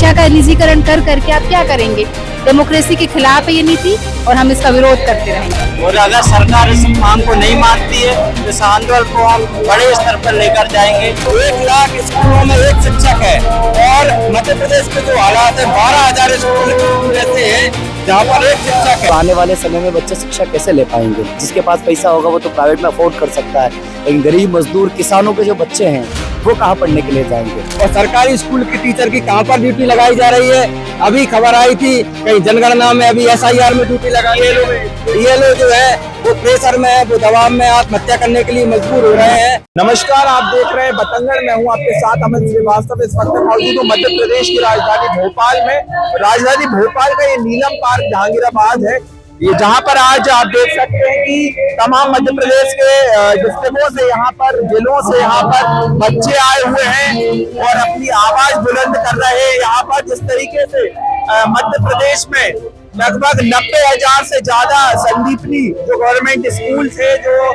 शिक्षा का निजीकरण कर करके आप क्या करेंगे? डेमोक्रेसी के खिलाफ है ये नीति और हम इसका विरोध करते रहेंगे। और अगर सरकार इस मांग को नहीं मानती है तो इस आंदोलन को हम बड़े स्तर पर लेकर जाएंगे। 1 लाख स्कूलों में एक शिक्षक है और मध्य प्रदेश के जो हालात है 12,000 स्कूल ऐसे हैं जहाँ पर एक शिक्षक है। आने वाले समय में बच्चे शिक्षा कैसे ले पाएंगे? जिसके पास पैसा होगा वो तो प्राइवेट में अफोर्ड कर सकता है, लेकिन गरीब मजदूर किसानों के जो बच्चे हैं वो कहाँ पढ़ने के लिए जाएंगे? और सरकारी स्कूल के टीचर की कहाँ पर ड्यूटी लगाई जा रही है? अभी खबर आई थी कहीं जनगणना में अभी SIR में ड्यूटी लगाई। ये लोग जो है वो प्रेशर में है, वो दबाव में आत्महत्या करने के लिए मजबूर हो रहे हैं। नमस्कार, आप देख रहे हैं बतंगड़। मैं हूं आपके साथ अमित श्रीवास्तव। इस वक्त मौजूद हूं मध्य प्रदेश की राजधानी भोपाल में। राजधानी भोपाल का ये नीलम पार्क जहांगीराबाद है, ये जहां पर आज आप देख सकते हैं कि तमाम मध्य प्रदेश के डिस्ट्रिक्टों से, यहाँ पर जिलों से यहाँ पर बच्चे आए हुए हैं और अपनी आवाज बुलंद कर रहे हैं। यहाँ पर जिस तरीके से मध्य प्रदेश में लगभग 90,000 से ज्यादा संदीपनी जो गवर्नमेंट स्कूल थे, जो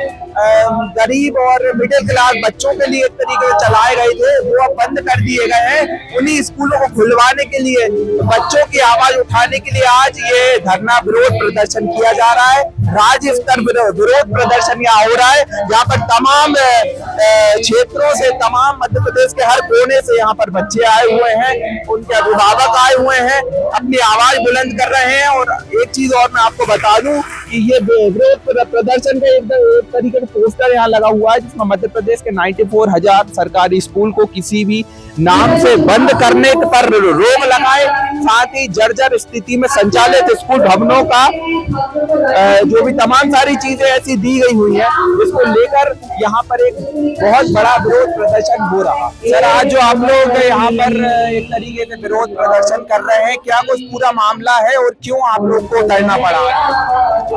गरीब और मिडिल क्लास बच्चों के लिए एक तरीके से चलाए गए थे, वो अब बंद कर दिए गए हैं। उन्हीं स्कूलों को खुलवाने के लिए, बच्चों की आवाज उठाने के लिए आज ये धरना विरोध प्रदर्शन किया जा रहा है। राज्य स्तर विरोध प्रदर्शन यहाँ हो रहा है, जहाँ पर तमाम क्षेत्रों से, तमाम मध्य प्रदेश के हर कोने से यहाँ पर बच्चे आए हुए हैं, उनके अभिभावक आए हुए हैं, अपनी आवाज बुलंद कर रहे हैं। और एक चीज और मैं आपको बता दूं कि ये विरोध प्रदर्शन का एक तरीके का पोस्टर यहाँ लगा हुआ है, जिसमें मध्य प्रदेश के 94,000 सरकारी स्कूल को किसी भी नाम से बंद करने पर रोक लगाए, साथ ही जर्जर स्थिति में संचालित स्कूल भवनों का जो भी तमाम सारी चीजें ऐसी दी गई हुई है, जिसको लेकर यहाँ पर एक बहुत बड़ा विरोध प्रदर्शन हो रहा है। सर, आज जो आप लोग यहाँ पर एक तरीके से विरोध प्रदर्शन कर रहे हैं, क्या कुछ पूरा मामला है और क्यों आप लोग को करना पड़ा?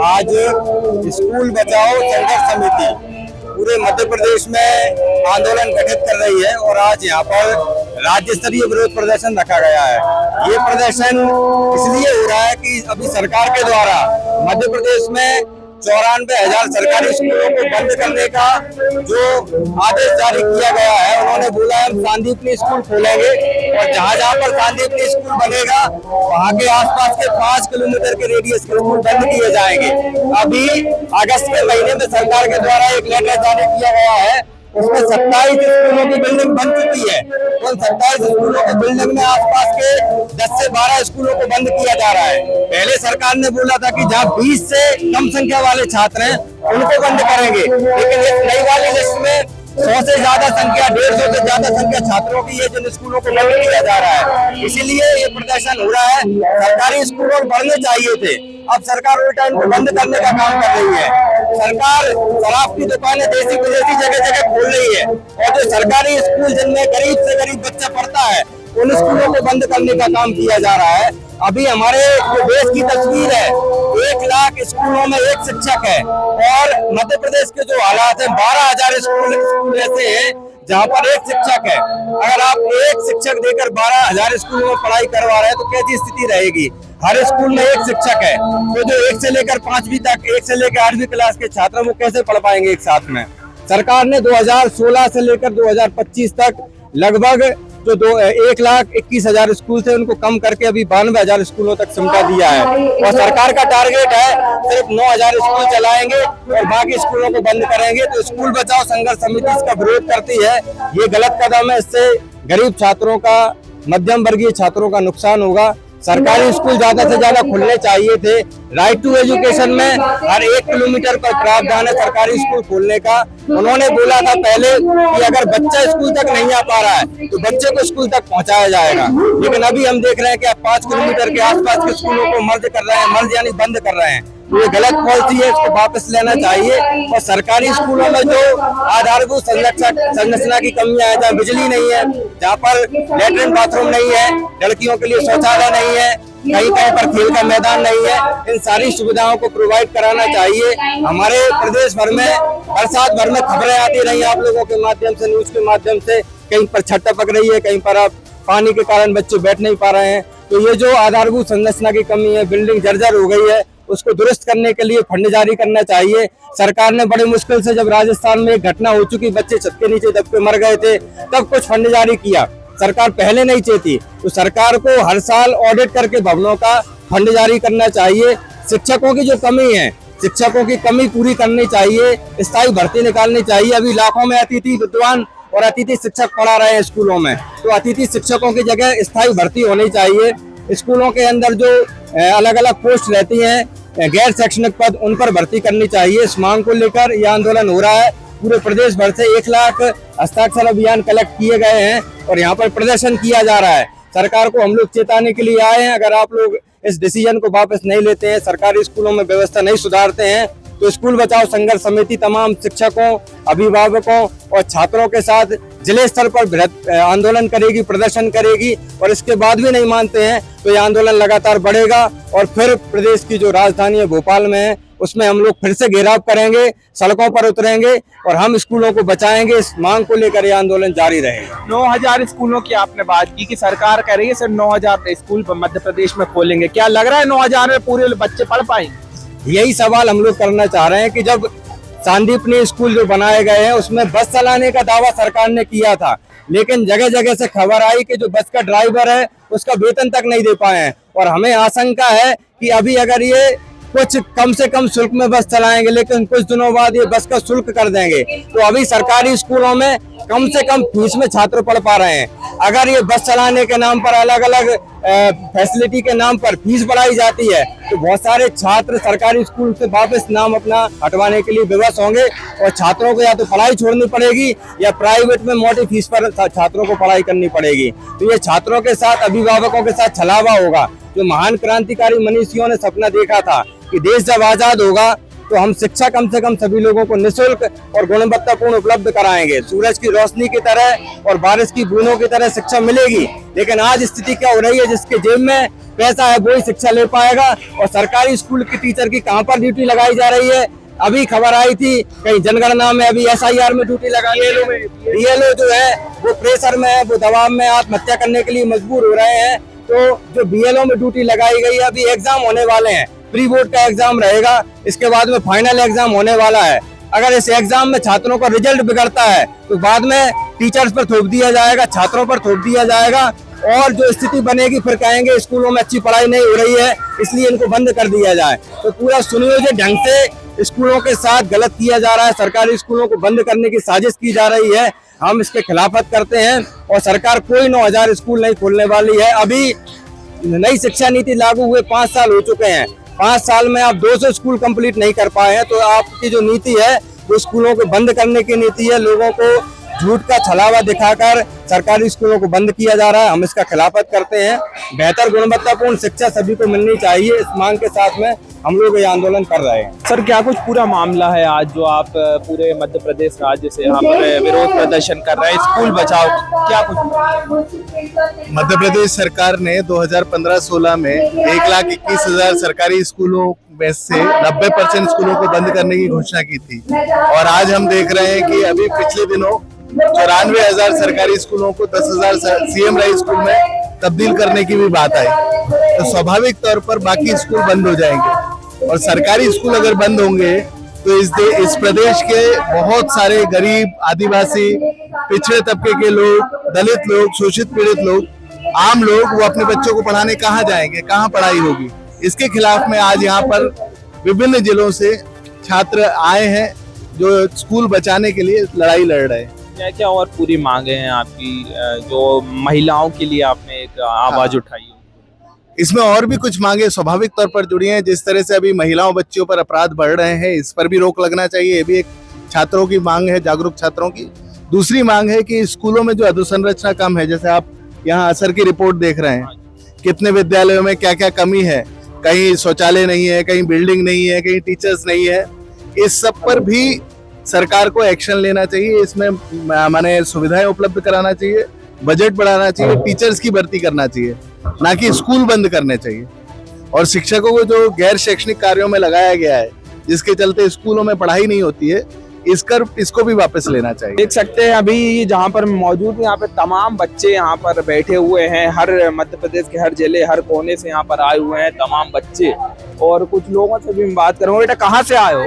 आज स्कूल बचाओ संघर्ष समिति पूरे मध्य प्रदेश में आंदोलन गठित कर रही है और आज यहाँ पर राज्य स्तरीय विरोध प्रदर्शन रखा गया है। ये प्रदर्शन इसलिए हो रहा है कि अभी सरकार के द्वारा मध्य प्रदेश में 94,000 सरकारी स्कूलों को बंद करने का जो आदेश जारी किया गया है, उन्होंने बोला हम सांदीपनी स्कूल खोलेंगे और जहाँ जहाँ पर सांदीपनी स्कूल बनेगा वहाँ के आसपास के 5 किलोमीटर के रेडियस के स्कूल बंद किए जाएंगे। अभी अगस्त के महीने में सरकार के द्वारा एक लेटर जारी किया गया है, उसमें 27 स्कूलों की बिल्डिंग बन चुकी है। उन 27 स्कूलों की बिल्डिंग में आसपास के 10 से 12 स्कूलों को बंद किया जा रहा है। पहले सरकार ने बोला था कि जहाँ 20 से कम संख्या वाले छात्र हैं उनको बंद करेंगे, लेकिन इस नई वाली लिस्ट में 100 से ज्यादा संख्या, 150 से ज्यादा संख्या छात्रों की है जिन स्कूलों को बंद किया जा रहा है। इसीलिए ये प्रदर्शन हो रहा है। सरकारी स्कूल बढ़ने चाहिए थे, अब सरकार उल्टा इनको बंद करने का काम कर रही है। सरकार शराब की दुकानें देसी विदेशी जगह जगह खोल रही है और जो सरकारी स्कूल जिनमें गरीब से गरीब बच्चा पढ़ता है, उन स्कूलों को बंद करने का काम किया जा रहा है। अभी हमारे जो देश की तस्वीर है, 1 लाख स्कूलों में एक शिक्षक है और मध्य प्रदेश के जो हालात है 12,000 स्कूल ऐसे हैं जहाँ पर एक शिक्षक है। अगर आप एक शिक्षक देकर 12,000 स्कूलों में पढ़ाई करवा रहे हैं तो कैसी स्थिति रहेगी? हर स्कूल में एक शिक्षक है, तो जो 1 से लेकर 5वीं तक, 1 से लेकर 8वीं क्लास के छात्र वो कैसे पढ़ पाएंगे एक साथ में? सरकार ने 2016 से लेकर 2025 तक लगभग जो 1,21,000 स्कूल थे उनको कम करके अभी 92,000 स्कूलों तक सिमटा दिया है और सरकार का टारगेट है सिर्फ 9,000 स्कूल चलाएंगे और बाकी स्कूलों को बंद करेंगे। तो स्कूल बचाओ संघर्ष समिति इसका विरोध करती है। ये गलत कदम है, इससे गरीब छात्रों का, मध्यम वर्गीय छात्रों का नुकसान होगा। सरकारी स्कूल ज्यादा से ज्यादा खुलने चाहिए थे। राइट टू एजुकेशन में हर 1 किलोमीटर पर प्रावधान है सरकारी स्कूल खोलने का। उन्होंने बोला था पहले कि अगर बच्चा स्कूल तक नहीं आ पा रहा है तो बच्चे को स्कूल तक पहुंचाया जाएगा, लेकिन अभी हम देख रहे हैं कि आप 5 किलोमीटर के आसपास के स्कूलों को मर्ज कर रहे हैं, मर्ज यानी बंद कर रहे हैं। ये गलत पॉलिसी है, इसको वापस लेना चाहिए। और सरकारी स्कूलों में जो आधारभूत संरचना की कमियां है, जहाँ बिजली नहीं है, जहाँ पर लैट्रिन बाथरूम नहीं है, लड़कियों के लिए शौचालय नहीं है, कहीं कहीं पर खेल का मैदान नहीं है, इन सारी सुविधाओं को प्रोवाइड कराना चाहिए। हमारे प्रदेश भर में बरसात भर में खबरें आती रही आप लोगों के माध्यम से, न्यूज के माध्यम से, कहीं पर छत टपक रही है, कहीं पर पानी के कारण बच्चे बैठ नहीं पा रहे हैं। तो ये जो आधारभूत संरचना की कमी है, बिल्डिंग जर्जर हो गई है, उसको दुरुस्त करने के लिए फंड जारी करना चाहिए। सरकार ने बड़ी मुश्किल से, जब राजस्थान में एक घटना हो चुकी, बच्चे छत के नीचे दब के मर गए थे, तब कुछ फंड जारी किया। सरकार पहले नहीं चाहती, तो सरकार को हर साल ऑडिट करके भवनों का फंड जारी करना चाहिए। शिक्षकों की जो कमी है, शिक्षकों की कमी पूरी करनी चाहिए, स्थायी भर्ती निकालनी चाहिए। अभी लाखों में अतिथि विद्वान और अतिथि शिक्षक पढ़ा रहे हैं स्कूलों में, तो अतिथि शिक्षकों की जगह स्थायी भर्ती होनी चाहिए। स्कूलों के अंदर जो अलग अलग पोस्ट रहती हैं गैर शैक्षणिक पद, उन पर भर्ती करनी चाहिए। इस मांग को लेकर यह आंदोलन हो रहा है। पूरे प्रदेश भर से 1 लाख हस्ताक्षर अभियान कलेक्ट किए गए हैं और यहाँ पर प्रदर्शन किया जा रहा है। सरकार को हम लोग चेताने के लिए आए हैं, अगर आप लोग इस डिसीजन को वापस नहीं लेते हैं, सरकारी स्कूलों में व्यवस्था नहीं सुधारते हैं, तो स्कूल बचाओ संघर्ष समिति तमाम शिक्षकों, अभिभावकों और छात्रों के साथ जिले स्तर पर बृहद आंदोलन करेगी, प्रदर्शन करेगी। और इसके बाद भी नहीं मानते हैं तो यह आंदोलन लगातार बढ़ेगा और फिर प्रदेश की जो राजधानी है भोपाल में है, उसमें हम लोग फिर से घेराव करेंगे, सड़कों पर उतरेंगे और हम स्कूलों को बचाएंगे। इस मांग को लेकर यह आंदोलन जारी रहेगा। 9000 स्कूलों की आपने बात की कि सरकार कह रही है सिर्फ 9000 स्कूल मध्य प्रदेश में खोलेंगे, क्या लग रहा है 9000 में पूरे बच्चे पढ़ पाएंगे? यही सवाल हम लोग करना चाह रहे हैं कि जब सांदीपनी स्कूल जो बनाए गए हैं उसमें बस चलाने का दावा सरकार ने किया था, लेकिन जगह जगह से खबर आई कि जो बस का ड्राइवर है उसका वेतन तक नहीं दे पाए हैं। और हमें आशंका है कि अभी अगर ये कुछ कम से कम शुल्क में बस चलाएंगे, लेकिन कुछ दिनों बाद ये बस का शुल्क कर देंगे, तो अभी सरकारी स्कूलों में कम से कम फीस में छात्र पढ़ पा रहे हैं। अगर ये बस चलाने के नाम पर, अलग अलग फैसिलिटी के नाम पर फीस बढ़ाई जाती है, तो बहुत सारे छात्र सरकारी स्कूल से वापस नाम अपना हटवाने के लिए विवश होंगे और छात्रों को या तो पढ़ाई छोड़नी पड़ेगी या प्राइवेट में मोटी फीस पर छात्रों को पढ़ाई करनी पड़ेगी। तो ये छात्रों के साथ, अभिभावकों के साथ छलावा होगा। जो महान क्रांतिकारी मनीषियों ने सपना देखा था कि देश जब आजाद होगा तो हम शिक्षा कम से कम सभी लोगों को निःशुल्क और गुणवत्तापूर्ण उपलब्ध कराएंगे, सूरज की रोशनी की तरह और बारिश की बूंदों की तरह शिक्षा मिलेगी। लेकिन आज स्थिति क्या हो रही है, जिसके जेब में पैसा है वही शिक्षा ले पाएगा। और सरकारी स्कूल के टीचर की कहां पर ड्यूटी लगाई जा रही है? अभी खबर आई थी कहीं जनगणना में, अभी SIR में ड्यूटी लगाई है। BLO जो है वो प्रेशर में है, वो दबाव में आत्महत्या करने के लिए मजबूर हो रहे हैं। तो जो BLO में ड्यूटी लगाई गई है, अभी एग्जाम होने वाले हैं, प्री बोर्ड का एग्जाम रहेगा, इसके बाद में फाइनल एग्जाम होने वाला है। अगर इस एग्जाम में छात्रों का रिजल्ट बिगड़ता है तो बाद में टीचर्स पर थोप दिया जाएगा, छात्रों पर थोप दिया जाएगा और जो स्थिति बनेगी फिर कहेंगे स्कूलों में अच्छी पढ़ाई नहीं हो रही है इसलिए इनको बंद कर दिया जाए। तो पूरा सुनियोजित ढंग से स्कूलों के साथ गलत किया जा रहा है, सरकारी स्कूलों को बंद करने की साजिश की जा रही है। हम इसके खिलाफत करते हैं और सरकार कोई 9000 स्कूल नहीं खोलने वाली है। अभी नई शिक्षा नीति लागू हुए 5 साल हो चुके हैं, 5 साल में आप 200 स्कूल कंप्लीट नहीं कर पाए हैं। तो आपकी जो नीति है वो स्कूलों को बंद करने की नीति है। लोगों को झूठ का छलावा दिखाकर सरकारी स्कूलों को बंद किया जा रहा है, हम इसका खिलाफत करते हैं। बेहतर गुणवत्तापूर्ण शिक्षा सभी को मिलनी चाहिए, इस मांग के साथ में हम लोग ये आंदोलन कर रहे हैं। सर, क्या कुछ पूरा मामला है आज जो आप पूरे मध्य प्रदेश राज्य से यहाँ पर विरोध प्रदर्शन कर रहे हैं, स्कूल बचाओ, क्या कुछ? मध्य प्रदेश सरकार ने 2015-16 में 1,21,000 सरकारी स्कूलों में से 90% स्कूलों को बंद करने की घोषणा की थी और आज हम देख रहे हैं कि अभी पिछले दिनों 94,000 सरकारी स्कूलों को 10,000 CM राय स्कूल में तब्दील करने की भी बात आई। तो स्वाभाविक तौर पर बाकी स्कूल बंद हो जाएंगे और सरकारी स्कूल अगर बंद होंगे तो इस प्रदेश के बहुत सारे गरीब, आदिवासी, पिछड़े तबके के लोग, दलित लोग, शोषित पीड़ित लोग, आम लोग, वो अपने बच्चों को पढ़ाने कहाँ जाएंगे, कहाँ पढ़ाई होगी। इसके खिलाफ में आज यहाँ पर विभिन्न जिलों से छात्र आए हैं जो स्कूल बचाने के लिए लड़ाई लड़ रहे हैं। क्या क्या और पूरी मांगे हैं आपकी जो महिलाओं के लिए आपने एक आवाज उठाई है? इसमें और भी कुछ मांगे स्वाभाविक तौर पर जुड़ी हैं। जिस तरह से अभी महिलाओं, बच्चियों पर अपराध बढ़ रहे हैं, इस पर भी रोक लगना चाहिए। ये भी एक छात्रों की मांग है, जागरूक छात्रों की। दूसरी मांग है कि स्कूलों में जो अधोसंरचना कम है, जैसे आप यहाँ असर की रिपोर्ट देख रहे हैं, कितने विद्यालयों में क्या क्या कमी है, कहीं शौचालय नहीं है, कहीं बिल्डिंग नहीं है, कहीं टीचर्स नहीं है, इस सब पर भी सरकार को एक्शन लेना चाहिए। इसमें माने सुविधाएं उपलब्ध कराना चाहिए, बजट बढ़ाना चाहिए, टीचर्स की भर्ती करना चाहिए, ना कि स्कूल बंद करने चाहिए। और शिक्षकों को जो गैर शैक्षणिक कार्यों में लगाया गया है, जिसके चलते स्कूलों में पढ़ाई नहीं होती है, इसको भी वापस लेना चाहिए। देख सकते हैं अभी जहाँ पर मौजूद, यहाँ पे तमाम बच्चे यहाँ पर बैठे हुए हैं, हर मध्य प्रदेश के हर जिले, हर कोने से यहाँ पर आए हुए हैं तमाम बच्चे और कुछ लोगों से भी मैं बात करूंगा। बेटा कहाँ से आए हो?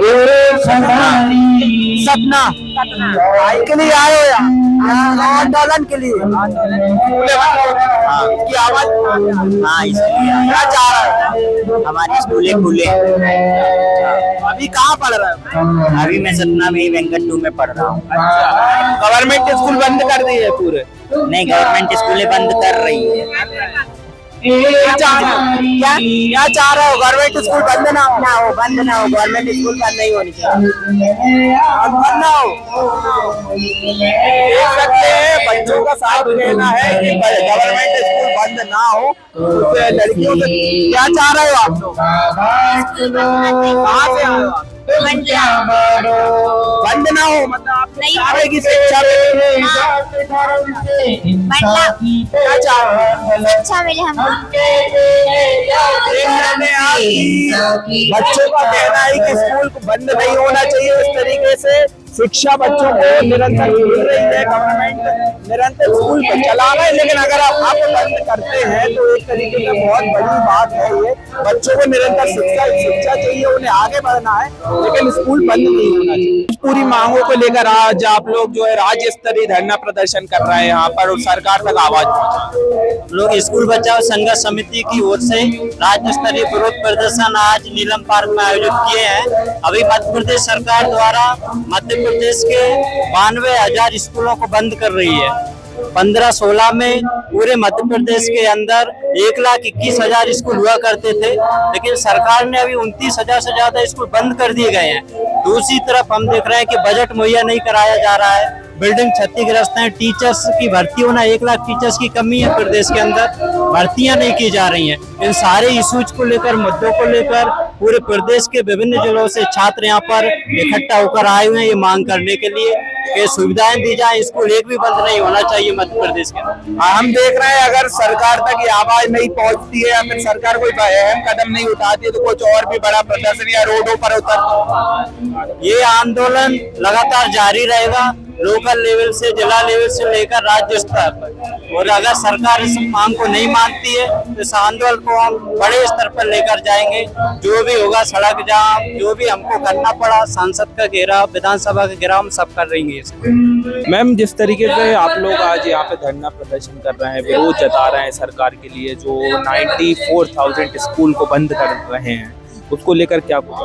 सपना भाई के लिए आए हो यहाँ? आंदोलन के लिए। की आवाज हाँ, इसलिए क्या चाह रहा है? हमारी स्कूलें खुले। अभी कहाँ पढ़ रहे हो? अभी मैं सपना में ही वेंकट 2 में पढ़ रहा हूँ। गवर्नमेंट स्कूल बंद कर दिए है पूरे? नहीं, गवर्नमेंट स्कूलें बंद कर रही है। क्या चाह रहे हो? गवर्नमेंट स्कूल बंद ना हो? बंद ना हो, गवर्नमेंट स्कूल बंद नहीं होनी चाहिए। बंद ना हो। देख सकते हैं बच्चों का साफ कहना है कि गवर्नमेंट स्कूल बंद ना हो। तो लड़कियों से क्या चाह रहे हो आप लोग? कहाँ से आए हो आप? बंद ना हो, मतलब आप चाह रहे कि शिक्षा क्या चाह रहे हो? अच्छा मिले हमको। बच्चों का कहना है कि स्कूल बंद नहीं होना चाहिए। इस तरीके से शिक्षा बच्चों को निरंतर मिल रही है। गवर्नमेंट निरंतर स्कूल चला रहा है, लेकिन अगर आप बंद करते हैं तो एक तरीके से बहुत बड़ी बात है। ये बच्चों को निरंतर शिक्षा चाहिए, उन्हें आगे बढ़ना है, लेकिन स्कूल बंद नहीं होना चाहिए। पूरी मांगों को लेकर आज आप लोग जो है राज्य स्तरीय धरना प्रदर्शन कर रहे हैं यहाँ पर और सरकार तक आवाज पहुंचा। लोग स्कूल बचाओ संघर्ष समिति की ओर से राज्य स्तरीय विरोध प्रदर्शन आज नीलम पार्क में आयोजित किए हैं। अभी मध्य प्रदेश सरकार द्वारा मध्य प्रदेश के 92,000 स्कूलों को बंद कर रही है। 15-16 में पूरे मध्य प्रदेश के अंदर 1,21,000 स्कूल हुआ करते थे, लेकिन सरकार ने अभी 29,000 से ज्यादा स्कूल बंद कर दिए गए हैं। दूसरी तरफ हम देख रहे हैं कि बजट मुहैया नहीं कराया जा रहा है, बिल्डिंग क्षतिग्रस्त है, टीचर्स की भर्ती होना, 1 लाख टीचर्स की कमी है प्रदेश के अंदर, भर्तियां नहीं की जा रही हैं। इन सारे इश्यूज को लेकर, मुद्दों को लेकर पूरे प्रदेश के विभिन्न जिलों से छात्र यहाँ पर इकट्ठा होकर आए हुए हैं ये मांग करने के लिए कि सुविधाएं दी जाए, स्कूल एक भी बंद नहीं होना चाहिए मध्य प्रदेश के अंदर। हम देख रहे हैं अगर सरकार तक ये आवाज नहीं पहुंचती है या फिर सरकार कोई अहम कदम नहीं उठाती है तो कुछ और भी बड़ा प्रदर्शन या रोडों पर उतर ये आंदोलन लगातार जारी रहेगा, लोकल लेवल से, जिला लेवल से लेकर राज्य स्तर पर। और अगर सरकार इस मांग को नहीं मानती है तो इस आंदोलन को हम बड़े स्तर पर लेकर जाएंगे। जो भी होगा, सड़क जाम, जो भी हमको करना पड़ा, सांसद का घेराव, विधानसभा का घेराव, हम सब कर रहेंगे। मैम, जिस तरीके से आप लोग आज यहाँ पे धरना प्रदर्शन कर रहे हैं, विरोध जता रहे हैं सरकार के लिए जो 94,000 स्कूल को बंद कर रहे हैं, उसको लेकर क्या कुछ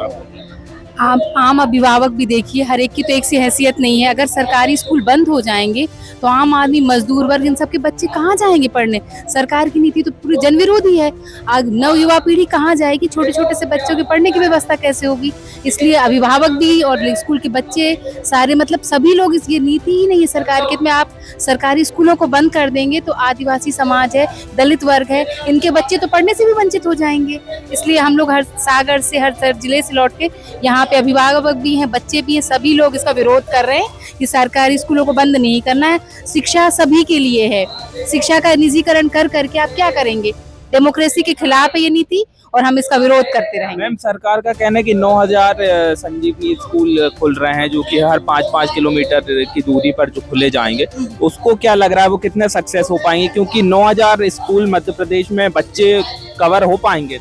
आप आम अभिभावक भी देखिए, हर एक की तो एक सी हैसियत नहीं है। अगर सरकारी स्कूल बंद हो जाएंगे तो आम आदमी, मजदूर वर्ग, इन सब के बच्चे कहाँ जाएंगे पढ़ने? सरकार की नीति तो पूरी जनविरोधी है। आज नव युवा पीढ़ी कहाँ जाएगी? छोटे छोटे से बच्चों के पढ़ने की व्यवस्था कैसे होगी? इसलिए अभिभावक भी और स्कूल के बच्चे सारे, मतलब सभी लोग, ये नीति ही नहीं है सरकार के में आप सरकारी स्कूलों को बंद कर देंगे तो आदिवासी समाज है, दलित वर्ग है, इनके बच्चे तो पढ़ने से भी वंचित हो जाएंगे। इसलिए हम लोग हर सागर से, हर जिले से लौट के यहाँ पे अभिभावक भी हैं, बच्चे भी हैं, सभी लोग इसका विरोध कर रहे हैं कि सरकारी स्कूलों को बंद नहीं करना है। शिक्षा सभी के लिए है। शिक्षा का निजीकरण कर करके आप क्या करेंगे? डेमोक्रेसी के खिलाफ है ये नीति और हम इसका विरोध करते रहेंगे। मैम, सरकार का कहना है कि 9,000 संजीवनी स्कूल खुल रहे हैं जो कि हर 5-5 किलोमीटर की दूरी पर जो खुले जाएंगे, उसको क्या लग रहा है वो कितने सक्सेस हो पाएंगे? क्योंकि 9,000 स्कूल मध्य प्रदेश में बच्चे कवर हो पाएंगे?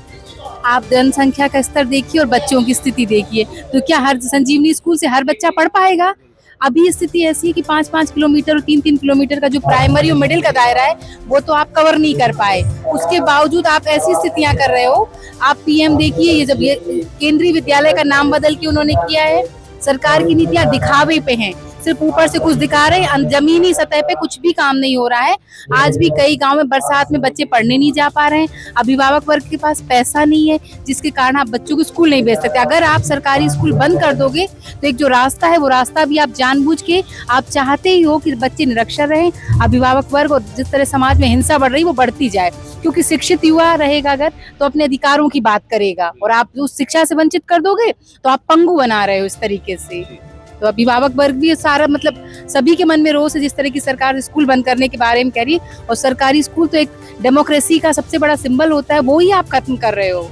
आप जनसंख्या का स्तर देखिए और बच्चों की स्थिति देखिए, तो क्या हर संजीवनी स्कूल से हर बच्चा पढ़ पाएगा? अभी स्थिति ऐसी है कि 5-5 किलोमीटर और 3-3 किलोमीटर का जो प्राइमरी और मिडिल का दायरा है वो तो आप कवर नहीं कर पाए। उसके बावजूद आप ऐसी स्थितियां कर रहे हो। आप पीएम देखिए, ये जब ये केंद्रीय विद्यालय का नाम बदल के उन्होंने किया है, सरकार की नीतियां दिखावे पे हैं, सिर्फ ऊपर से कुछ दिखा रहे हैं, जमीनी सतह पे कुछ भी काम नहीं हो रहा है। आज भी कई गांव में बरसात में बच्चे पढ़ने नहीं जा पा रहे हैं, अभिभावक वर्ग के पास पैसा नहीं है, जिसके कारण आप बच्चों को स्कूल नहीं भेज सकते। अगर आप सरकारी स्कूल बंद कर दोगे तो एक जो रास्ता है वो रास्ता भी आप जानबूझ के, आप चाहते ही हो कि बच्चे निरक्षर रहें, अभिभावक वर्ग, और जिस तरह समाज में हिंसा बढ़ रही वो बढ़ती जाए। क्योंकि शिक्षित युवा रहेगा अगर तो अपने अधिकारों की बात करेगा, और आप उस शिक्षा से वंचित कर दोगे तो आप पंगु बना रहे हो इस तरीके से। तो अभिभावक वर्ग भी सारा, मतलब सभी के मन में रोष है जिस तरह की सरकार स्कूल बंद करने के बारे में कह रही है। और सरकारी स्कूल तो एक डेमोक्रेसी का सबसे बड़ा सिंबल होता है, वो ही आप खत्म कर रहे हो।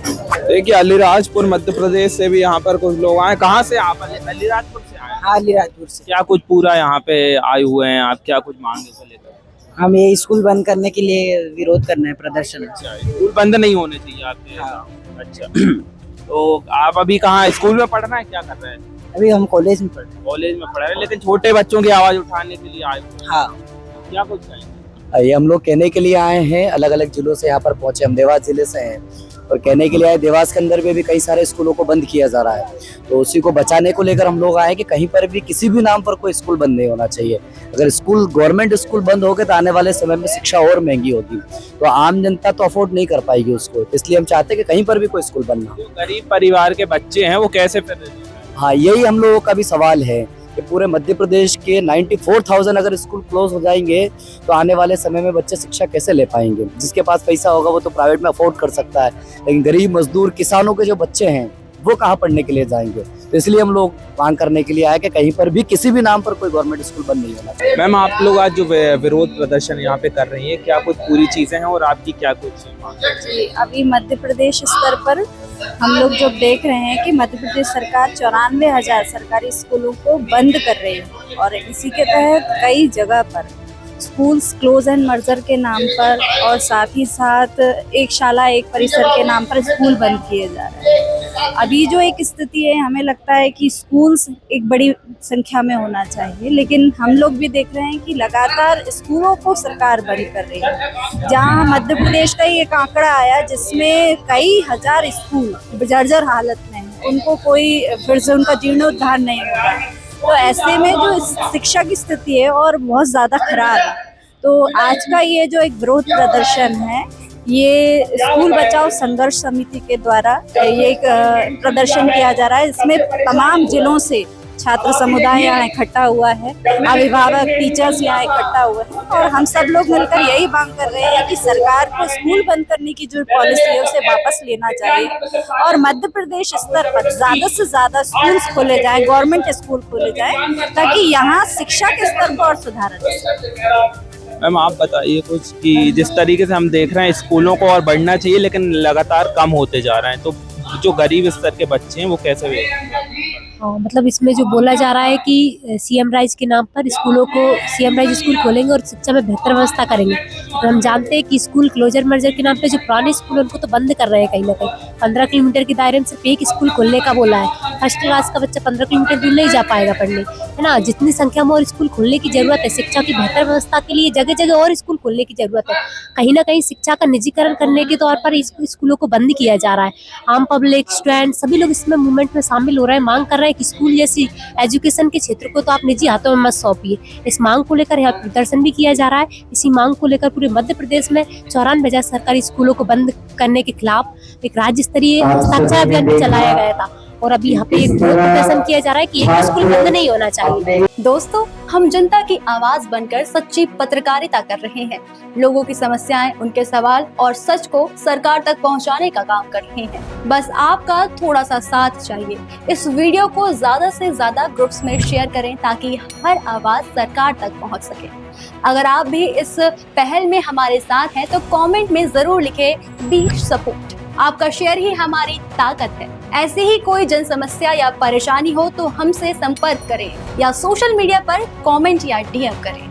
देखिए, अलीराजपुर मध्य प्रदेश से भी यहाँ पर कुछ लोग आए। कहाँ से आप? अलीराजपुर से आए? अलीराजपुर से। क्या कुछ पूरा यहाँ पे आए हुए हैं आप? क्या कुछ मांगे को लेकर? हम ये स्कूल बंद करने के लिए विरोध करना है, प्रदर्शन। स्कूल बंद नहीं होने चाहिए आपके? अच्छा। तो आप अभी कहाँ स्कूल में पढ़ रहे हैं, क्या कर रहे हैं? अभी हम कॉलेज में पढ़ रहे हैं। कॉलेज में पढ़ रहे हैं, लेकिन छोटे बच्चों की आवाज उठाने के लिए आए हुए हैं। हाँ, क्या कुछ कहेंगे? ये हम लोग कहने के लिए आए हैं, अलग अलग जिलों से यहाँ पर पहुंचे। हम देवास जिले से हैं और कहने के लिए आए, देवास के अंदर में भी कई सारे स्कूलों को बंद किया जा रहा है, तो उसी को बचाने को लेकर हम लोग आए कि कहीं पर भी किसी भी नाम पर कोई स्कूल बंद नहीं होना चाहिए। अगर स्कूल, गवर्नमेंट स्कूल बंद हो गए तो आने वाले समय में शिक्षा और महंगी होगी, तो आम जनता तो अफोर्ड नहीं कर पाएगी उसको। इसलिए हम चाहते हैं कि कहीं पर भी कोई स्कूल बंद ना हो। जो गरीब परिवार के बच्चे हैं वो कैसे फिर? हाँ, यही हम लोगों का भी सवाल है कि पूरे मध्य प्रदेश के 94,000 अगर स्कूल क्लोज हो जाएंगे तो आने वाले समय में बच्चे शिक्षा कैसे ले पाएंगे? जिसके पास पैसा होगा वो तो प्राइवेट में अफोर्ड कर सकता है, लेकिन गरीब मजदूर किसानों के जो बच्चे हैं वो कहाँ पढ़ने के लिए जाएंगे? तो इसलिए हम लोग मांग करने के लिए आए कि कहीं पर भी किसी भी नाम पर कोई गवर्नमेंट स्कूल बंद नहीं होना चाहिए। मैम, आप लोग आज जो विरोध प्रदर्शन यहाँ पे कर रही हैं, क्या कुछ पूरी चीजें हैं और आपकी क्या कुछ जी, अभी मध्य प्रदेश स्तर पर हम लोग जो देख रहे हैं कि मध्य प्रदेश सरकार 94,000 सरकारी स्कूलों को बंद कर रही है और इसी के तहत कई जगह पर स्कूल्स क्लोज एंड मर्जर के नाम पर और साथ ही साथ एक शाला एक परिसर के नाम पर स्कूल बंद किए जा रहे हैं। अभी जो एक स्थिति है, हमें लगता है कि स्कूल्स एक बड़ी संख्या में होना चाहिए, लेकिन हम लोग भी देख रहे हैं कि लगातार स्कूलों को सरकार बंद कर रही है। जहां मध्य प्रदेश का ही एक आंकड़ा आया जिसमें कई हजार स्कूल जर्जर हालत में हैं, उनको कोई फिर से उनका जीर्णोद्धार नहीं हो रहा है। तो ऐसे में जो शिक्षा की स्थिति है और बहुत ज़्यादा खराब है। तो आज का ये जो एक विरोध प्रदर्शन है, ये स्कूल बचाओ संघर्ष समिति के द्वारा ये एक प्रदर्शन किया जा रहा है। इसमें तमाम जिलों से छात्र समुदाय यहाँ इकट्ठा हुआ है, अभिभावक, टीचर्स यहाँ इकट्ठा हुए हैं और हम सब लोग मिलकर यही मांग कर रहे हैं कि सरकार को स्कूल बंद करने की जो पॉलिसी है उसे वापस लेना चाहिए और मध्य प्रदेश स्तर पर ज्यादा से ज्यादा स्कूल्स खोले जाएं, गवर्नमेंट स्कूल खोले जाएं, ताकि यहाँ शिक्षा के स्तर को और सुधारा जा सके। मैम, आप बताइए कुछ कि जिस तरीके से हम देख रहे हैं स्कूलों को और बढ़ना चाहिए लेकिन लगातार कम होते जा रहे हैं, तो जो गरीब स्तर के बच्चे हैं वो कैसे? मतलब इसमें जो बोला जा रहा है कि सीएम राइज के नाम पर स्कूलों को सीएम राइज स्कूल खोलेंगे और शिक्षा में बेहतर व्यवस्था करेंगे। और हम जानते हैं कि स्कूल क्लोजर मर्जर के नाम पे जो पुराने स्कूल उनको तो बंद कर रहे हैं कहीं ना कहीं। 15 किलोमीटर के दायरे में सिर्फ एक स्कूल खोलने का बोला है। फर्स्ट क्लास का बच्चा 15 किलोमीटर दूर नहीं जा पाएगा पढ़ने, है ना। जितनी संख्या में और स्कूल खोलने की जरूरत है, शिक्षा की बेहतर व्यवस्था के लिए जगह जगह और स्कूल खोलने की जरूरत है। कहीं ना कहीं शिक्षा का निजीकरण करने के तौर पर स्कूलों को बंद किया जा रहा है। आम पब्लिक, स्टूडेंट सभी लोग इसमें मूवमेंट में शामिल हो रहे हैं, मांग कर रहे हैं कि स्कूल जैसी एजुकेशन के क्षेत्र को तो आप निजी हाथों में मत सौंपिए। इस मांग को लेकर यहाँ प्रदर्शन भी किया जा रहा है। इसी मांग को लेकर पूरे मध्य प्रदेश में 94,000 सरकारी स्कूलों को बंद करने के खिलाफ एक राज्य स्तरीय हस्ताक्षर अभियान भी चलाया गया था और अभी यहाँ पे एक प्रदर्शन किया जा रहा है कि एक स्कूल बंद नहीं होना चाहिए। दोस्तों, हम जनता की आवाज बनकर सच्ची पत्रकारिता कर रहे हैं। लोगों की समस्याएं, उनके सवाल और सच को सरकार तक पहुंचाने का काम कर रहे हैं। बस आपका थोड़ा सा साथ चाहिए। इस वीडियो को ज्यादा से ज्यादा ग्रुप्स में शेयर करें ताकि हर आवाज सरकार तक पहुंच सके। अगर आप भी इस पहल में हमारे साथ हैं तो कमेंट में जरूर लिखें बी सपोर्ट। आपका शेयर ही हमारी ताकत है। ऐसी ही कोई जन समस्या या परेशानी हो तो हमसे संपर्क करें या सोशल मीडिया पर कमेंट या डीएम करें।